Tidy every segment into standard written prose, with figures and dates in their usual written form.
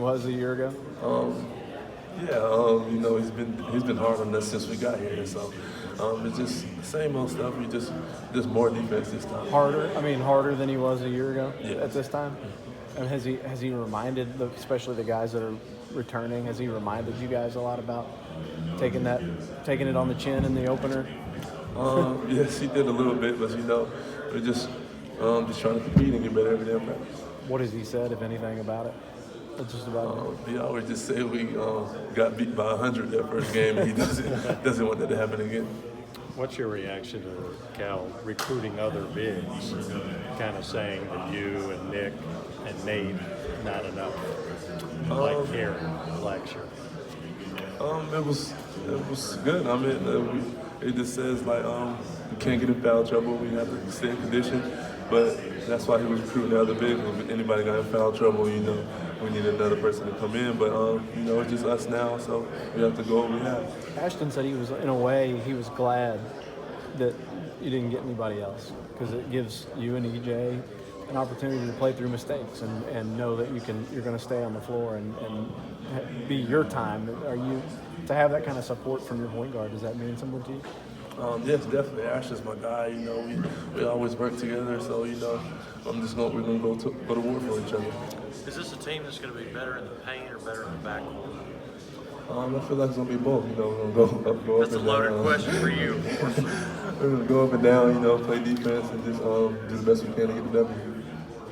Was a year ago? He's been hard on us since we got here. So it's just the same old stuff. We just more defense this time. Harder than he was a year ago Yeah. at this time? And has he reminded, especially the guys that are returning, has he reminded you guys a lot about taking it on the chin in the opener? Yes, he did a little bit, but we're just trying to compete and get better every day in practice. What has he said, if anything, about it? Just about He always just say we got beat by 100 that first game, and he doesn't want that to happen again. What's your reaction to Cal recruiting other bigs, kind of saying that you and Nick and Nate not enough, like Aaron Blackshear? It was good. I mean, it just says like we can't get in foul trouble. We have to stay in condition, but that's why he was recruiting the other bigs. If anybody got in foul trouble, we need another person to come in. But it's just us now, so we have to go what we have. Ashton said he was glad that you didn't get anybody else because it gives you and EJ an opportunity to play through mistakes and know that you're going to stay on the floor and be your time. To have that kind of support from your point guard, does that mean something to you? Yes, definitely. Ashton's my guy. We always work together. So we're gonna go to war for each other. Is this a team that's going to be better in the paint or better in the backcourt? I feel like it's gonna be both. We're gonna go up and down. That's a loaded question for you. We're gonna go up and down. Play defense and just do the best we can to get the W.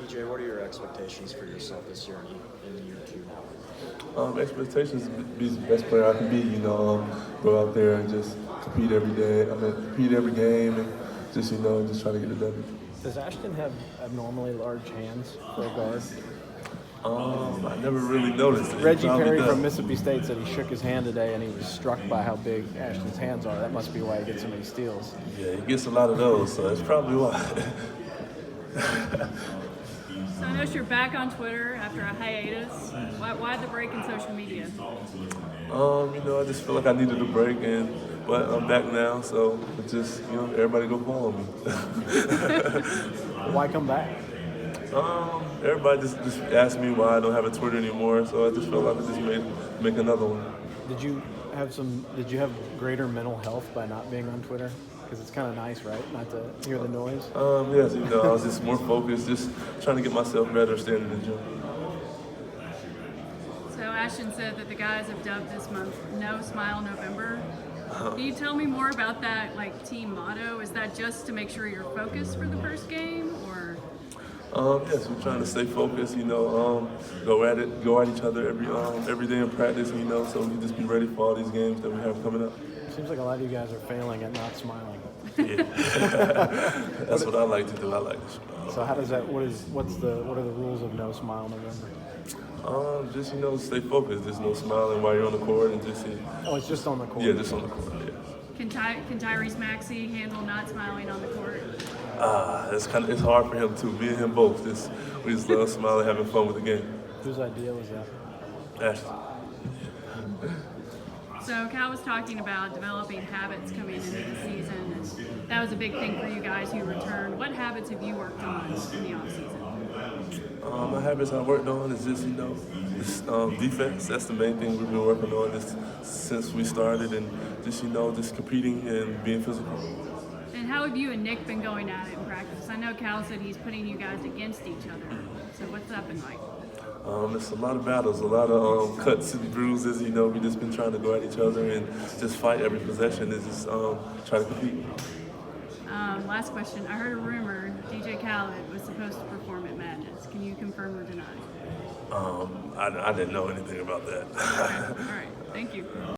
EJ, what are your expectations for yourself this year in year two? Expectations to be the best player I can be. Go out there and just compete every day. Compete every game and just try to get the W. Does Ashton have abnormally large hands for a guard? I never really noticed it. Reggie Perry from Mississippi State said he shook his hand today and he was struck by how big Ashton's hands are. That must be why he gets so many steals. Yeah, he gets a lot of those, so that's probably why. So I noticed you're back on Twitter after a hiatus. Why the break in social media? I just feel like I needed a break, but I'm back now, so it's just, everybody go follow me. Why come back? Everybody just asked me why I don't have a Twitter anymore, so I just felt like I just make another one. Did you have greater mental health by not being on Twitter? Because it's kind of nice, right? Not to hear the noise. Yes, I was just more focused, just trying to get myself better standing in the gym. So Ashton said that the guys have dubbed this month No Smile November. Can you tell me more about that team motto? Is that just to make sure you're focused for the first game, or? Yes, we're trying to stay focused. Go at each other every day in practice. So we just be ready for all these games that we have coming up. Seems like a lot of you guys are failing at not smiling. Yeah, that's what I like to do. I like to smile. So how does that? What are the rules of No Smile November? Just stay focused. There's no smiling while you're on the court, and just Oh, it's just on the court. Yeah, just on the court. Yeah. Can Tyrese Maxey handle not smiling on the court? It's hard for him too. Me and him both. We just love smiling, having fun with the game. Whose idea was that? Ashton. So Cal was talking about developing habits coming into the season, and that was a big thing for you guys who returned. What habits have you worked on in the offseason? My habits I worked on is just, defense. That's the main thing we've been working on since we started, and just competing and being physical. And how have you and Nick been going at it in practice? I know Cal said he's putting you guys against each other. So what's that been like? It's a lot of battles, a lot of cuts and bruises. We just been trying to go at each other and just fight every possession and just try to compete. Last question. I heard a rumor DJ Khaled was supposed to perform at Madness. Can you confirm or deny? I didn't know anything about that. All right. Thank you.